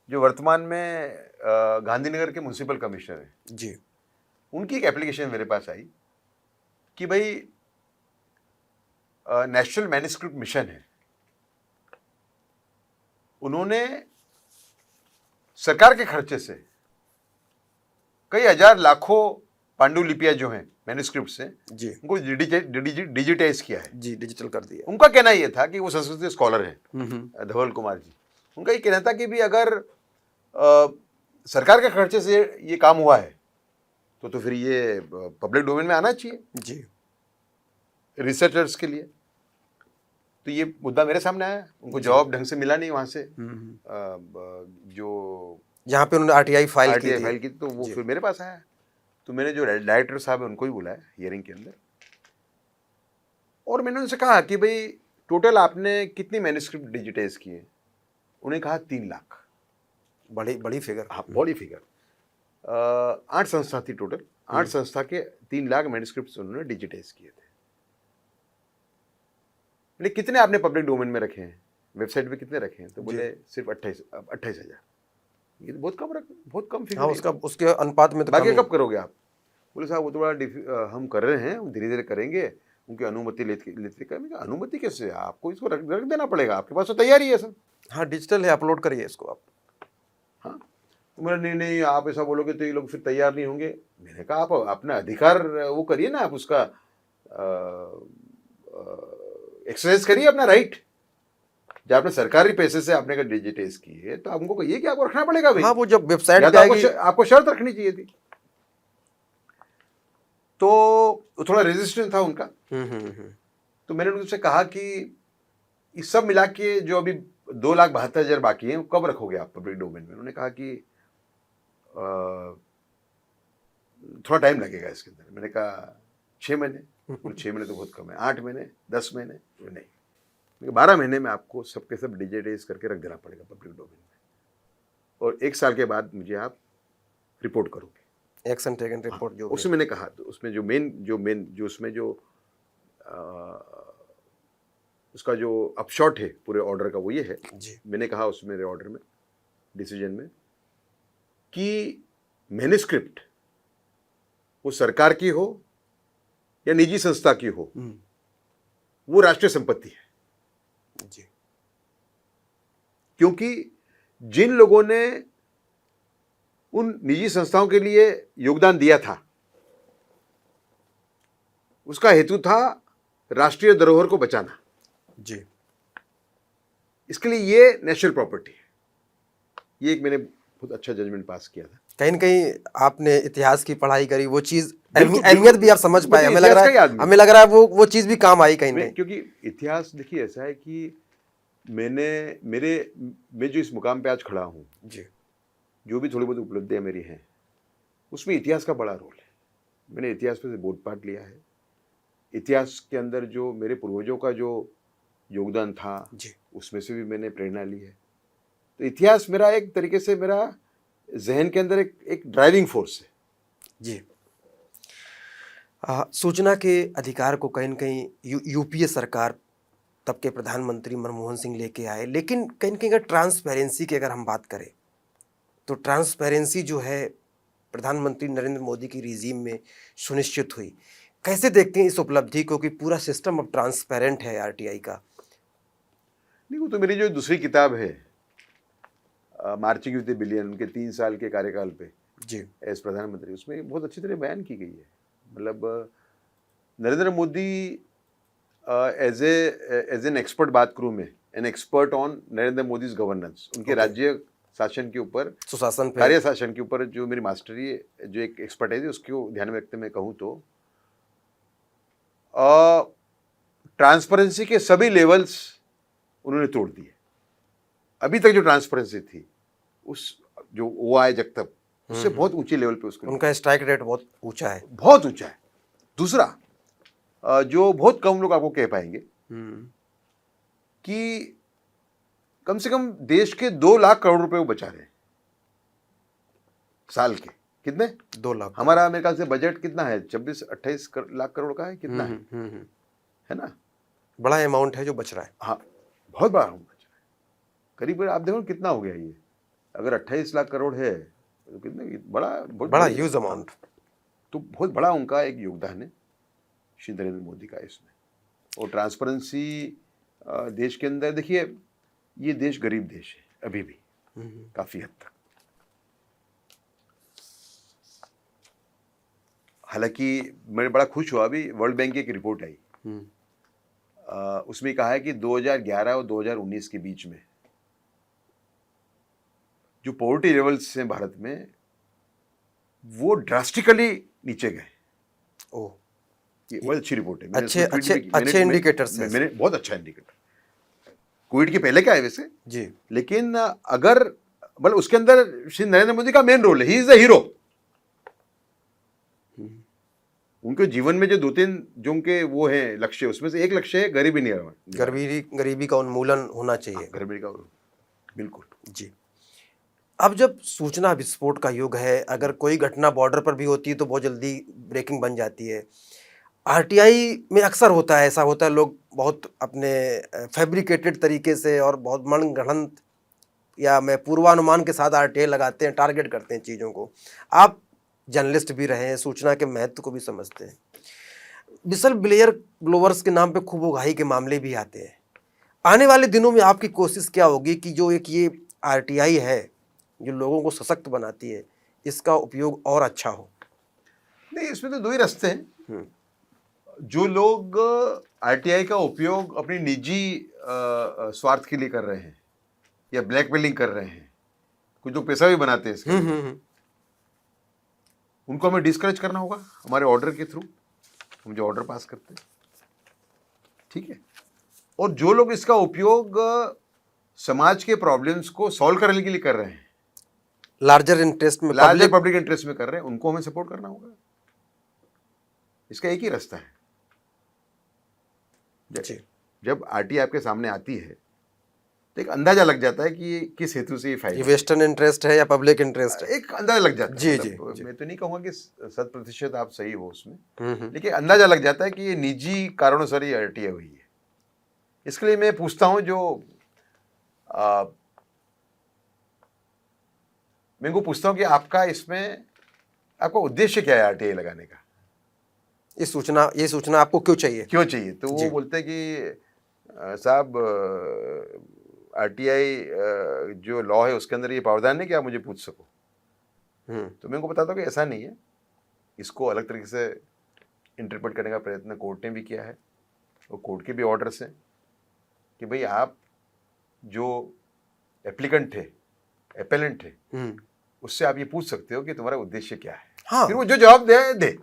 जो वर्तमान में गांधीनगर के म्युनिसिपल कमिश्नर हैं जी। उनकी एक एप्लीकेशन मेरे पास आई कि भाई नेशनल मैन्युस्क्रिप्ट मिशन है, उन्होंने सरकार के खर्चे से कई हजार लाखों पांडुलिपियां जो हैं मैन्युस्क्रिप्ट से जी उनको डिजिटाइज किया है। जी, डिजिटल कर दिया। उनका कहना ये था कि वो संस्कृत स्कॉलर हैं धवल कुमार जी, उनका ये कहना था कि भी अगर सरकार के खर्चे से ये काम हुआ है तो फिर ये पब्लिक डोमेन में आना चाहिए जी रिसर्चर्स के लिए। तो ये मुद्दा मेरे सामने आया, उनको जवाब ढंग से मिला नहीं वहाँ से जो जहाँ पे उन्होंने RTI फाइल की तो वो फिर मेरे पास आया। तो मैंने जो डायरेक्टर साहब है उनको ही बुलाया हियरिंग के अंदर और मैंने उनसे कहा कि भाई टोटल आपने कितनी मैन्युस्क्रिप्ट डिजिटाइज की है? उन्हें कहा 3 लाख। बड़ी फिगर। हाँ, बड़ी फिगर। 8 संस्था थी टोटल, 8 संस्था के 3 लाख मैन्युस्क्रिप्ट उन्होंने डिजिटाइज किए थे। कितने आपने पब्लिक डोमेन में रखे हैं, वेबसाइट पे कितने रखे हैं? तो बोले सिर्फ 28,000। ये तो बहुत कम फिगर। हाँ, उसके अनुपात में तो बाकी कब करोगे आप? बोले साहब वो थोड़ा हम कर रहे हैं, धीरे धीरे करेंगे, उनकी अनुमति लेते करेंगे। अनुमति कैसे? आपको इसको रख देना पड़ेगा, आपके पास तो तैयारी है सब। हाँ, डिजिटल है, अपलोड करिए इसको आप। हाँ, तो बोला नहीं आप ऐसा बोलोगे तो ये लोग फिर तैयार नहीं होंगे। मैंने कहा आप अपना अधिकार वो करिए ना, आप उसका एक्सरसाइज करिए, अपना राइट। जब आपने सरकारी पैसे से आपने का डिजिटाइज की है तो हमको कहिए कि आपको रखना पड़ेगा भाई। हाँ, वो जब वेबसाइट पे आएगी आपको शर्त रखनी चाहिए थी। तो थोड़ा रेजिस्टेंस था उनका। तो मैंने उनसे कहा कि इस सब मिला के जो अभी 2,72,000 बाकी हैं कब रखोगे आप पब्लिक डोमेन में? उन्होंने कहा कि थोड़ा टाइम लगेगा इसके अंदर। मैंने कहा 6 महीने। 6 महीने तो बहुत कम है, 8 महीने, 10 महीने नहीं, 12 महीने में आपको सबके सब डिजिटाइज करके रख देना पड़ेगा पब्लिक डोमेन में और 1 साल के बाद मुझे आप रिपोर्ट करोगे, एक्शन टेकन रिपोर्ट। जो उसमें मैंने कहा तो उसमें जो उसमें जो उसका जो अपशॉट है पूरे ऑर्डर का वो ये है जी। मैंने कहा उसमें मेरे ऑर्डर में डिसीजन में कि मैन्युस्क्रिप्ट वो सरकार की हो या निजी संस्था की हो, वो राष्ट्रीय संपत्ति है जी। क्योंकि जिन लोगों ने उन निजी संस्थाओं के लिए योगदान दिया था उसका हेतु था राष्ट्रीय धरोहर को बचाना जी। इसके लिए ये नेशनल प्रॉपर्टी है। ये एक मैंने बहुत अच्छा जजमेंट पास किया था। कहीं न कहीं आपने इतिहास की पढ़ाई करी, वो चीज अहमियत भी आप समझ पाए। हमें लग रहा है वो चीज भी काम आई कहीं न कहीं। क्योंकि इतिहास देखिए ऐसा है कि मैं जो इस मुकाम पे आज खड़ा हूँ जी, जो भी थोड़ी बहुत उपलब्धियां मेरी हैं उसमें इतिहास का बड़ा रोल है। मैंने इतिहास में से बोधपाठ लिया है। इतिहास के अंदर जो मेरे पूर्वजों का जो योगदान था जी उसमें से भी मैंने प्रेरणा ली है। तो इतिहास मेरा एक तरीके से मेरा जहन के अंदर एक ड्राइविंग फोर्स है। जी। सूचना के अधिकार को कहीं न कहीं यूपीए सरकार तब के प्रधानमंत्री मनमोहन सिंह लेके आए, लेकिन कहीं न कहीं अगर ट्रांसपेरेंसी की अगर हम बात करें तो ट्रांसपेरेंसी जो है प्रधानमंत्री नरेंद्र मोदी की रिजीम में सुनिश्चित हुई। कैसे देखते हैं इस उपलब्धि को कि पूरा सिस्टम अब ट्रांसपेरेंट है आरटीआई का? नहीं, वो तो मेरी जो दूसरी किताब है मार्चिंग विद द बिलियन, उनके 3 साल के कार्यकाल पे जी एज प्रधानमंत्री, उसमें बहुत अच्छी तरह बयान की गई है। मतलब Narendra Modi as an expert बात करूं मैं, an expert on Narendra Modi's governance, उनके राज्य शासन के ऊपर, सुशासन पे, कार्य शासन के ऊपर जो मेरी मास्टरी जो एक एक्सपर्टाइज है उसको ध्यान में रखते मैं कहूँ तो ट्रांसपेरेंसी के सभी लेवल्स उन्होंने तोड़ दिए। अभी तक जो ट्रांसपेरेंसी थी उस जो वो आए जब तक उससे बहुत ऊंचे लेवल पे उसको, उनका स्ट्राइक रेट बहुत ऊंचा है, बहुत ऊंचा है। दूसरा जो बहुत कम लोग आपको कह पाएंगे कि कम से कम देश के 2 लाख करोड़ रुपए वो बचा रहे हैं साल के। कितने? 2 लाख। हमारा मेरे ख्याल से बजट कितना है, 26-28 लाख करोड़ का है, कितना है ना? बड़ा अमाउंट है जो बच रहा है। हाँ, बहुत बड़ा अमाउंट बच रहा है। करीब आप देखो कितना हो गया ये, अगर 28 लाख करोड़ है तो कितने बड़ा ह्यूज अमाउंट। तो बहुत बड़ा उनका एक योगदान है श्री नरेंद्र मोदी का इसमें। और ट्रांसपेरेंसी देश के अंदर, देखिए ये देश गरीब देश है अभी भी काफी हद तक। हालांकि मैं बड़ा खुश हुआ, अभी वर्ल्ड बैंक की एक रिपोर्ट आई, उसमें कहा है कि 2011 और 2019 के बीच में जो पॉवर्टी लेवल्स हैं भारत में वो ड्रास्टिकली नीचे गए। ओह, ये बहुत अच्छी रिपोर्ट है। अच्छे इंडिकेटर्स हैं। मैंने बहुत अच्छा इंडिकेटर, कोविड के पहले का है वैसे जी, लेकिन अगर मतलब उसके अंदर श्री नरेंद्र मोदी का मेन रोल है, ही इज द हीरो। उनके जीवन में जो 2-3 जो उनके वो हैं लक्ष्य, उसमें से एक लक्ष्य है गरीबी निवारण, गरीबी का उन्मूलन होना चाहिए। गरीबी का, बिल्कुल जी। अब जब सूचना विस्फोट का युग है, अगर कोई घटना बॉर्डर पर भी होती है तो बहुत जल्दी ब्रेकिंग बन जाती है। आरटीआई में अक्सर होता है, ऐसा होता है, लोग बहुत अपने फैब्रिकेटेड तरीके से और बहुत मनगढ़ंत या मैं पूर्वानुमान के साथ आरटीआई लगाते हैं, टारगेट करते हैं चीज़ों को। आप जर्नलिस्ट भी रहे हैं, सूचना के महत्व को भी समझते हैं। विसल ब्लोअर्स के नाम पे खूब उगाही के मामले भी आते हैं। आने वाले दिनों में आपकी कोशिश क्या होगी कि जो एक ये आरटीआई है जो लोगों को सशक्त बनाती है, इसका उपयोग और अच्छा हो? नहीं, इसमें तो 2 ही रास्ते हैं। जो लोग आरटीआई का उपयोग अपनी निजी स्वार्थ के लिए कर रहे हैं या ब्लैकमेलिंग कर रहे हैं, कुछ लोग पैसा भी बनाते हैं इसके, उनको हमें डिस्करेज करना होगा हमारे ऑर्डर के थ्रू, हम जो ऑर्डर पास करते हैं, ठीक है। और जो लोग इसका उपयोग समाज के प्रॉब्लम्स को सॉल्व करने के लिए कर रहे हैं, लार्जर इंटरेस्ट में, लार्जर पब्लिक इंटरेस्ट में कर रहे हैं, उनको हमें सपोर्ट करना होगा। इसका एक ही रास्ता है। जब आरटीआई आपके सामने आती है तो एक अंदाजा लग जाता है कि ये किस हेतु से ये फाइल, ये वेस्टर्न इंटरेस्ट है या पब्लिक इंटरेस्ट है, एक अंदाजा लग जाता है। जी, मतलब, जी। मैं तो नहीं कहूँगा कि 100% आप सही हो उसमें, लेकिन अंदाजा लग जाता है कि ये निजी कारणों से ये आरटीआई हुई है। इसके लिए मैं पूछता हूँ, जो मैं को पूछता हूँ कि आपका इसमें आपका उद्देश्य क्या है आरटीआई लगाने का? ये सूचना आपको क्यों चाहिए? तो वो बोलते हैं कि साहब आरटीआई जो लॉ है उसके अंदर ये प्रावधान है कि आप मुझे पूछ सको। तो मैं उनको बताता हूँ कि ऐसा नहीं है, इसको अलग तरीके से इंटरप्रेट करने का प्रयत्न कोर्ट ने भी किया है और कोर्ट के भी ऑर्डर्स हैं कि भाई आप जो एप्लीकेंट है, एपेलेंट है, उससे आप ये पूछ सकते हो कि तुम्हारा उद्देश्य क्या है। हाँ। फिर वो जो जवाब दे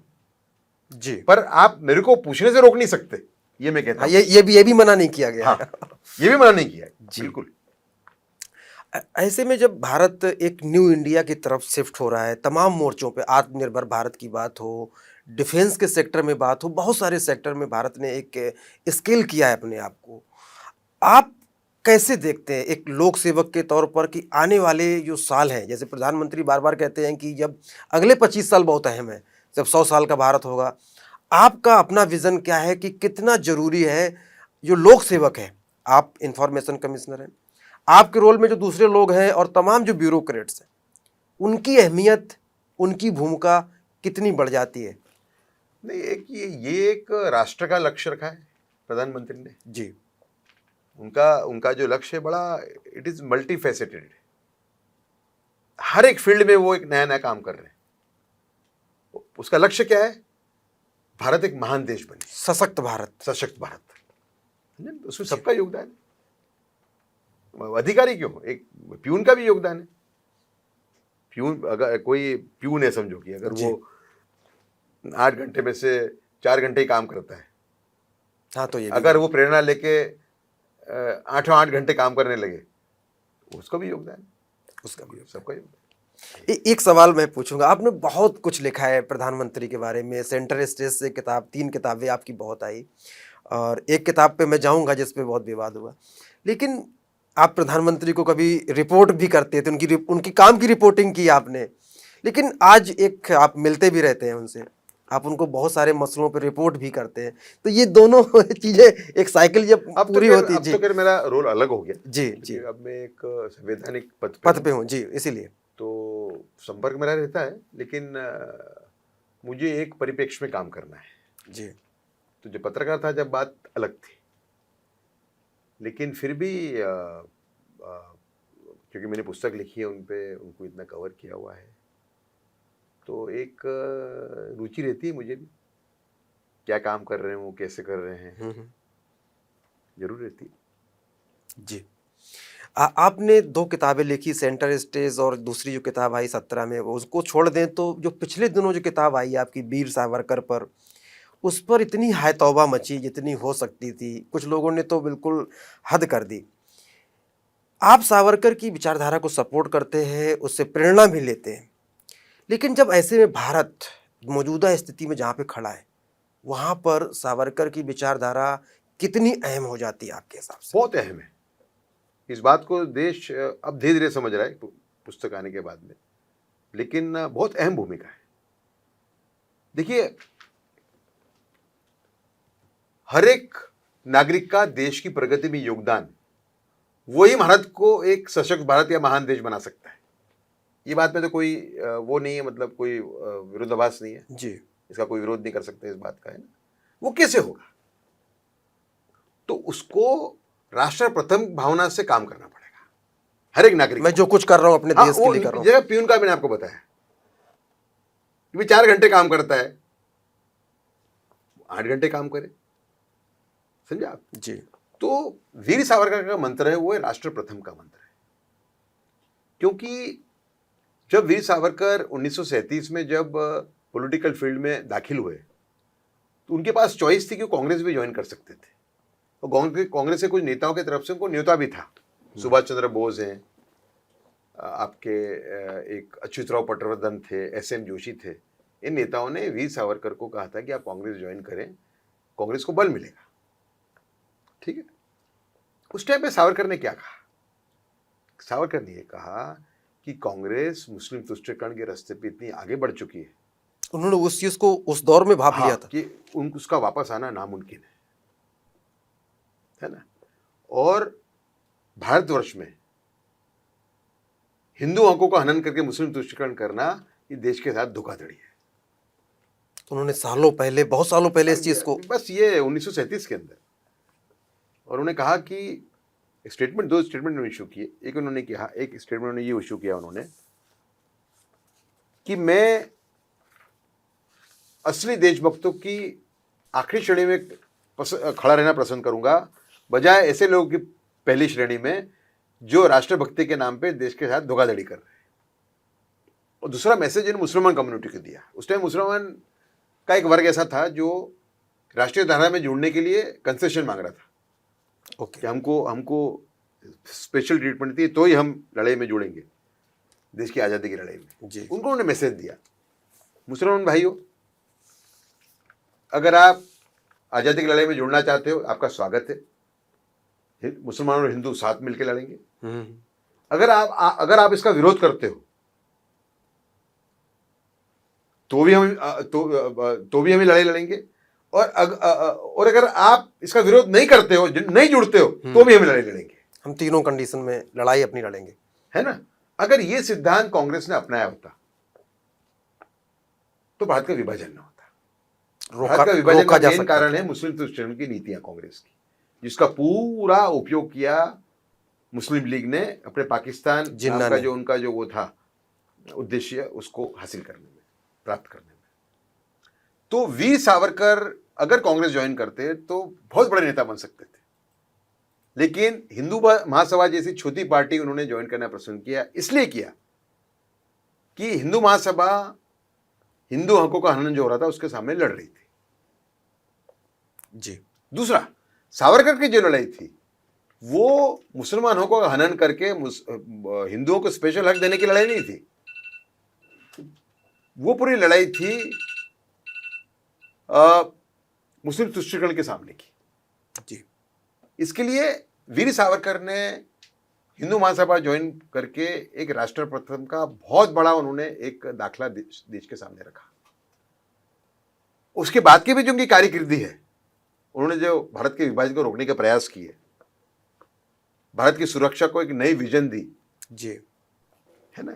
जी, पर आप मेरे को पूछने से रोक नहीं सकते, ये मैं कहता हूं। ये भी मना नहीं किया गया। हाँ, ये भी मना नहीं किया है, बिल्कुल। ऐसे में जब भारत एक न्यू इंडिया की तरफ शिफ्ट हो रहा है, तमाम मोर्चों पे, आत्मनिर्भर भारत की बात हो, डिफेंस के सेक्टर में बात हो, बहुत सारे सेक्टर में भारत ने एक स्केल किया है अपने आप को। आप कैसे देखते हैं एक लोक सेवक के तौर पर कि आने वाले जो साल हैं, जैसे प्रधानमंत्री बार-बार कहते हैं कि जब अगले 25 साल बहुत अहम है, जब 100 साल का भारत होगा। आपका अपना विज़न क्या है कि कितना ज़रूरी है जो लोक सेवक है, आप इंफॉर्मेशन कमिश्नर हैं, आपके रोल में जो दूसरे लोग हैं और तमाम जो ब्यूरोक्रेट्स हैं, उनकी अहमियत, उनकी भूमिका कितनी बढ़ जाती है? नहीं, एक ये एक राष्ट्र का लक्ष्य रखा है प्रधानमंत्री ने। जी, उनका उनका जो लक्ष्य है बड़ा, इट इज मल्टी फेसेटेड। हर एक फील्ड में वो एक नया नया काम कर रहे हैं। उसका लक्ष्य क्या है? भारत एक महान देश बने, सशक्त भारत। सशक्त भारत। उसमें सबका योगदान है, अधिकारी क्यों, एक प्यून का भी योगदान है। प्यून, अगर कोई प्यून है समझो कि अगर वो 8 घंटे में से 4 घंटे ही काम करता है, हाँ, तो ये भी अगर वो प्रेरणा लेके 8 घंटे काम करने लगे, उसका भी योगदान है, उसका भी सबका योगदान। एक सवाल मैं पूछूंगा। आपने बहुत कुछ लिखा है प्रधानमंत्री के बारे में, सेंटर स्टेज से किताब, 3 किताबें आपकी बहुत आई और एक किताब पे मैं जाऊंगा जिस पे बहुत विवाद हुआ। लेकिन आप प्रधानमंत्री को कभी रिपोर्ट भी करते थे, उनकी काम की रिपोर्टिंग की आपने। लेकिन आज एक आप मिलते भी रहते हैं उनसे, आप उनको बहुत सारे मसलों पे रिपोर्ट भी करते हैं, तो ये दोनों चीज़ें एक साइकिल जब पूरी होती है। अब तो खैर मेरा रोल अलग हो गया जी क्योंकि जी, अब मैं एक संवैधानिक पद पद पे हूँ जी, इसीलिए। तो संपर्क मेरा रहता है, लेकिन मुझे एक परिप्रेक्ष्य में काम करना है। जी, तो जो पत्रकार था जब बात अलग थी, लेकिन फिर भी क्योंकि मैंने पुस्तक लिखी है उन पे, उनको इतना कवर किया हुआ है, तो एक रुचि रहती है मुझे भी, क्या काम कर रहे हैं वो, कैसे कर रहे हैं, जरूर रहती है। जी। आपने 2 किताबें लिखी, सेंटर स्टेज और दूसरी जो किताब आई 17 में, वो उसको छोड़ दें तो जो पिछले दिनों जो किताब आई आपकी वीर सावरकर पर, उस पर इतनी हाय तौबा मची जितनी हो सकती थी। कुछ लोगों ने तो बिल्कुल हद कर दी। आप सावरकर की विचारधारा को सपोर्ट करते हैं, उससे प्रेरणा भी लेते हैं। लेकिन जब ऐसे में भारत मौजूदा स्थिति में जहाँ पे खड़ा है, वहाँ पर सावरकर की विचारधारा कितनी अहम हो जाती है आपके हिसाब से? बहुत अहम है। इस बात को देश अब धीरे धीरे समझ रहा है पुस्तक आने के बाद में, लेकिन बहुत अहम भूमिका है। देखिए, हर एक नागरिक का देश की प्रगति में योगदान, वही भारत को एक सशक्त भारत या महान देश बना सकता है। ये बात में तो कोई वो नहीं है, मतलब कोई विरोधाभास नहीं है जी, इसका कोई विरोध नहीं कर सकते इस बात का, है ना। वो कैसे होगा? तो उसको राष्ट्र प्रथम भावना से काम करना पड़ेगा, हर एक नागरिक। मैं जो कुछ कर रहा हूँ अपने देश के लिए कर रहा हूँ। जगह प्यून का मैंने आपको बताया कि 4 घंटे काम करता है, 8 घंटे काम करे, समझे आप जी, तो वीर सावरकर का मंत्र है, वो है राष्ट्र प्रथम का मंत्र है। क्योंकि जब वीर सावरकर 1937 में जब पॉलिटिकल फील्ड में दाखिल हुए, तो उनके पास चॉइस थी कि कांग्रेस भी ज्वाइन कर सकते थे, और कांग्रेस के कुछ नेताओं की तरफ से उनको न्योता भी था। सुभाष चंद्र बोस हैं, आपके एक अच्युतराव पटवर्धन थे, एसएम जोशी थे। इन नेताओं ने वीर सावरकर को कहा था कि आप कांग्रेस ज्वाइन करें, कांग्रेस को बल मिलेगा। ठीक है। उस टाइम पे सावरकर ने क्या कहा? सावरकर ने ये कहा कि कांग्रेस मुस्लिम तुष्टीकरण के रास्ते पे इतनी आगे बढ़ चुकी है, उन्होंने उस चीज को उस दौर में भाप लिया था कि उसका वापस आना नामुमकिन है ना। और भारतवर्ष में हिंदू हकों का हनन करके मुस्लिम तुष्टीकरण करना ये देश के साथ धोखाधड़ी है। उन्होंने सालों पहले, बहुत सालों पहले इस चीज को, बस ये 1937 के अंदर, और उन्होंने कहा कि स्टेटमेंट, 2 स्टेटमेंट उन्होंने इशू किए। एक उन्होंने कहा, एक स्टेटमेंट उन्होंने ये इशू किया उन्होंने कि मैं असली देशभक्तों की आखिरी श्रेणी में खड़ा रहना पसंद करूंगा, बजाय ऐसे लोगों की पहली श्रेणी में जो राष्ट्रभक्ति के नाम पे देश के साथ धोखाधड़ी कर रहे हैं। और दूसरा मैसेज इन्होंने मुसलमान कम्युनिटी को दिया। उस टाइम मुसलमान का एक वर्ग ऐसा था जो राष्ट्रीय धारा में जुड़ने के लिए कंसेशन मांग रहा था। ओके, कि हमको स्पेशल ट्रीटमेंट दी तो ही हम लड़ाई में जुड़ेंगे, देश की आज़ादी की लड़ाई में। जी। उनको उन्होंने मैसेज दिया, मुसलमान भाइयों, अगर आप आज़ादी की लड़ाई में जुड़ना चाहते हो, आपका स्वागत है, मुसलमान और हिंदू साथ मिलकर लड़ेंगे। अगर आप इसका विरोध करते हो तो भी हम लड़ाई लड़ेंगे, और अगर आप इसका विरोध नहीं करते हो, नहीं जुड़ते हो, तो भी हम लड़ाई लड़ेंगे। हम तीनों कंडीशन में लड़ाई अपनी लड़ेंगे, है ना। अगर ये सिद्धांत कांग्रेस ने अपनाया होता तो भारत का विभाजन न होता। भारत का विभाजन का मेन कारण है मुस्लिम तुष्टिकरण की नीतियां कांग्रेस की, जिसका पूरा उपयोग किया मुस्लिम लीग ने अपने पाकिस्तान नाम का जो उनका जो वो था उद्देश्य, उसको हासिल करने में, प्राप्त करने में। तो वीर सावरकर अगर कांग्रेस ज्वाइन करते तो बहुत बड़े नेता बन सकते थे, लेकिन हिंदू महासभा जैसी छोटी पार्टी उन्होंने ज्वाइन करना पसंद किया। इसलिए किया कि हिंदू महासभा हिंदू हकों का हनन जो हो रहा था उसके सामने लड़ रही थी। जी। दूसरा, सावरकर की जो लड़ाई थी वो मुसलमानों को हनन करके हिंदुओं को स्पेशल हक देने की लड़ाई नहीं थी। वो पूरी लड़ाई थी मुस्लिम तुष्टिकरण के सामने की। जी। इसके लिए वीर सावरकर ने हिंदू महासभा ज्वाइन करके एक राष्ट्र प्रथम का बहुत बड़ा उन्होंने एक दाखला देश के सामने रखा। उसके बाद की भी जो उनकी कारकिर्दी है, उन्होंने जो भारत के विभाजन को रोकने के प्रयास किए, भारत की सुरक्षा को एक नई विजन दी। जी। है ना।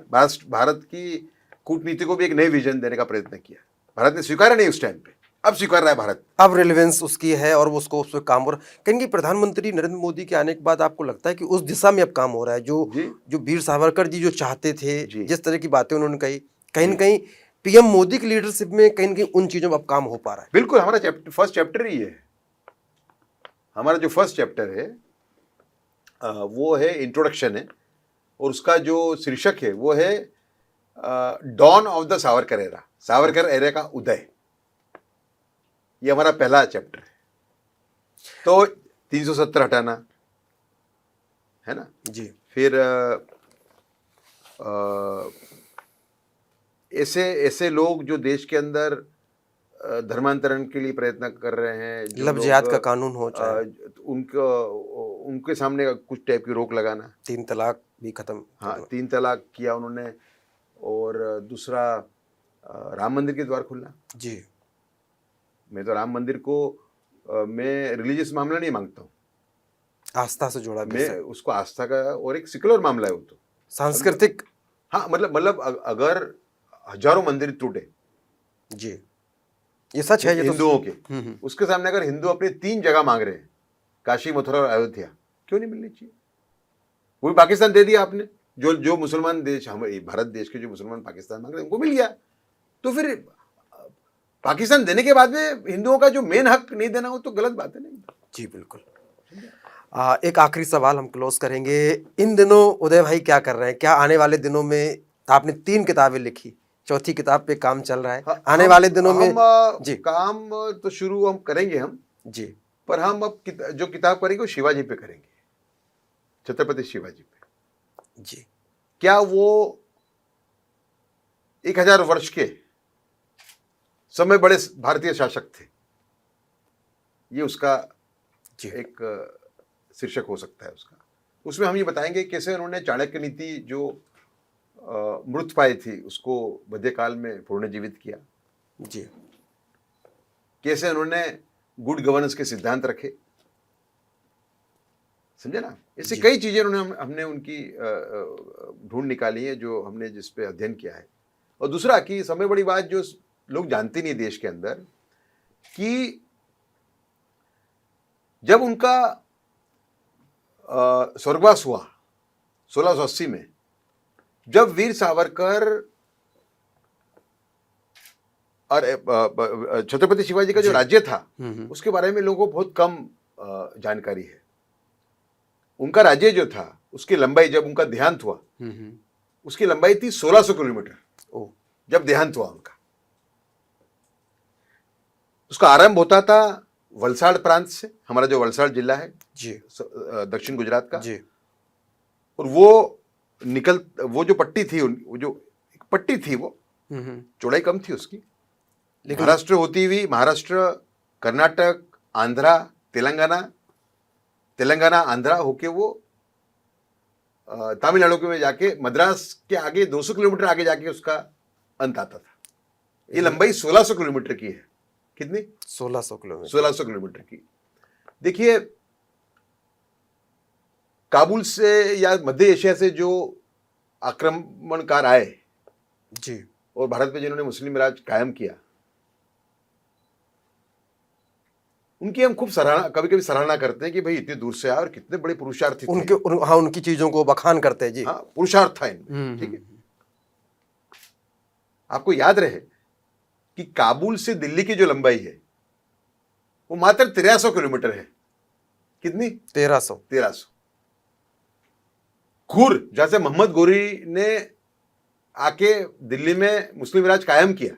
भारत की कूटनीति को भी एक नई विजन देने का प्रयत्न किया। भारत ने स्वीकारा नहीं उस टाइम पे, अब स्वीकार रहा है भारत। अब रेलेवेंस उसकी है और उसको उस पर काम हो रहा है। कहेंगे प्रधानमंत्री नरेंद्र मोदी के आने के बाद आपको लगता है कि उस दिशा में अब काम हो रहा है, जो वीर सावरकर जी जो चाहते थे, जिस तरह की बातें उन्होंने कही, कहीं न कहीं पीएम मोदी की लीडरशिप में कहीं न कहीं उन चीजों में अब काम हो पा रहा है। बिल्कुल, हमारा फर्स्ट चैप्टर ही है। हमारा जो फर्स्ट चैप्टर है वो है इंट्रोडक्शन है, और उसका जो शीर्षक है वो है dawn of the Savarkar era, Savarkar era का उदय। ये हमारा पहला चैप्टर है। तो 370 हटाना है ना जी। फिर ऐसे लोग जो देश के अंदर धर्मांतरण के लिए प्रयत्न कर रहे हैं, लव जिहाद का कानून हो चाहे, उनके सामने कुछ टाइप की रोक लगाना। 3 तलाक भी खत्म। हाँ, 3 तलाक किया उन्होंने। और दूसरा, राम मंदिर के द्वार खुलना। जी। मैं तो राम मंदिर को मैं रिलीजियस मामला नहीं मांगता हूँ, आस्था से जोड़ा, मैं उसको आस्था का और एक सेक्युलर मामला है वो, तो सांस्कृतिक। हाँ, मतलब अगर हजारों मंदिर टूटे, जी, ये सच है, ये हिंदुओं के, उसके सामने अगर हिंदू अपनी 3 जगह मांग रहे हैं, काशी, मथुरा और अयोध्या, क्यों नहीं मिलनी चाहिए? वो भी पाकिस्तान दे दिया आपने। जो मुसलमान देश, हमारे भारत देश के जो मुसलमान पाकिस्तान मांग रहे हैं उनको मिल गया। तो फिर पाकिस्तान देने के बाद में हिंदुओं का जो मेन हक नहीं देना, हो तो गलत बात है। नहीं जी, बिल्कुल। एक आखिरी सवाल हम क्लोज करेंगे। इन दिनों उदय भाई क्या कर रहे हैं? क्या आने वाले दिनों में, आपने 3 किताबें लिखी, 4थी किताब पे काम चल रहा है, आने वाले दिनों में? जी, काम तो शुरू हम करेंगे हम जी, पर हम अब जो किताब करेंगे वो शिवाजी पे करेंगे, छत्रपति शिवाजी पे। जी। क्या वो 1000 वर्ष के समय बड़े भारतीय शासक थे? ये उसका एक शीर्षक हो सकता है उसका। उसमें हम ये बताएंगे कैसे उन्होंने चाणक्य नीति जो मृत पाई थी उसको मध्यकाल में पुनर्जीवित किया। जी। कैसे उन्होंने गुड गवर्नेंस के सिद्धांत रखे, समझे ना। ऐसी कई चीजें हमने उनकी ढूंढ निकाली है, जो हमने जिस पे अध्ययन किया है। और दूसरा कि सबसे बड़ी बात जो लोग जानते नहीं देश के अंदर, कि जब उनका स्वर्गवास हुआ 1680 में, जब वीर सावरकर और छत्रपति शिवाजी का जो राज्य था उसके बारे में लोगों को बहुत कम जानकारी है। उनका राज्य जो था उसकी लंबाई, जब उनका देहांत हुआ उसकी लंबाई थी 1600 किलोमीटर। जब देहांत हुआ उनका, उसका आरंभ होता था वलसाड़ प्रांत से, हमारा जो वलसाड़ जिला है जी, दक्षिण गुजरात का जी, और वो जो पट्टी थी, वो जो एक पट्टी थी, वो चौड़ाई कम थी उसकी, लेकिन महाराष्ट्र होती हुई महाराष्ट्र, कर्नाटक, आंध्रा, तेलंगाना आंध्रा होके वो तमिलनाडु के में जाके मद्रास के आगे 200 किलोमीटर आगे जाके उसका अंत आता था। ये लंबाई 1600 किलोमीटर की है। कितनी? 1600 किलोमीटर। 1600 किलोमीटर की। देखिए, काबुल से या मध्य एशिया से जो आक्रमणकार आए जी, और भारत में जिन्होंने मुस्लिम राज कायम किया, उनकी हम खूब सराहना, कभी कभी सराहना करते हैं कि भाई इतनी दूर से आए और कितने बड़े पुरुषार्थी थे। उनकी चीजों को बखान करते हैं जी। हाँ, पुरुषार्थ था इनमें। ठीक है, आपको याद रहे कि काबुल से दिल्ली की जो लंबाई है वो मात्र 1300 किलोमीटर है। कितनी? 1300। घुर, जहां से मोहम्मद गोरी ने आके दिल्ली में मुस्लिम राज कायम किया,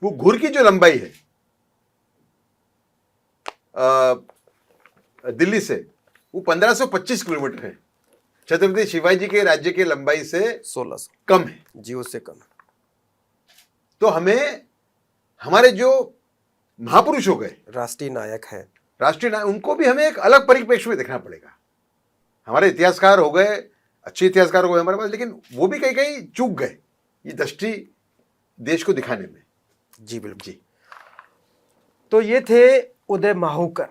वो घुर की जो लंबाई है दिल्ली से, वो 1525 किलोमीटर है। छत्रपति शिवाजी के राज्य की लंबाई से 1600 कम है जी, उससे कम है। तो हमें हमारे जो महापुरुष हो गए, राष्ट्रीय नायक है, उनको भी हमें एक अलग परिप्रेक्ष्य में देखना पड़ेगा। हमारे इतिहासकार हो गए, अच्छे इतिहासकार हो गए हमारे पास, लेकिन वो भी कहीं कहीं चूक गए ये दृष्टि देश को दिखाने में। जी बिल्कुल जी। तो ये थे उदय माहूकर,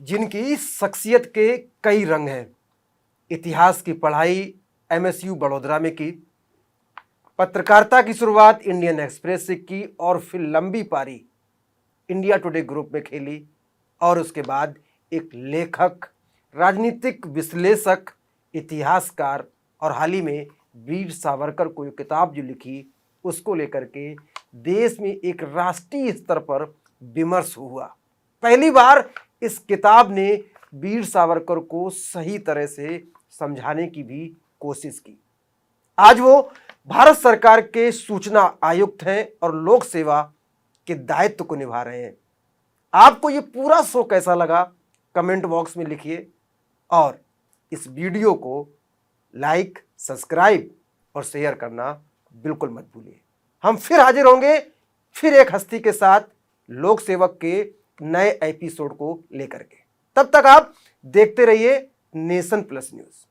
जिनकी शख्सियत के कई रंग हैं। इतिहास की पढ़ाई एमएसयू बड़ोदरा में की, पत्रकारिता की शुरुआत इंडियन एक्सप्रेस से की और फिर लंबी पारी इंडिया टुडे ग्रुप में खेली, और उसके बाद एक लेखक, राजनीतिक विश्लेषक, इतिहासकार, और हाल ही में वीर सावरकर को किताब जो लिखी उसको लेकर के देश में एक राष्ट्रीय स्तर पर विमर्श हुआ। पहली बार इस किताब ने वीर सावरकर को सही तरह से समझाने की भी कोशिश की। आज वो भारत सरकार के सूचना आयुक्त हैं और लोक सेवा के दायित्व को निभा रहे हैं। आपको ये पूरा शो कैसा लगा कमेंट बॉक्स में लिखिए, और इस वीडियो को लाइक, सब्सक्राइब और शेयर करना बिल्कुल मत भूलिए। हम फिर हाजिर होंगे, फिर एक हस्ती के साथ, लोक सेवक के नए एपिसोड को लेकर के। तब तक आप देखते रहिए नेशन प्लस न्यूज।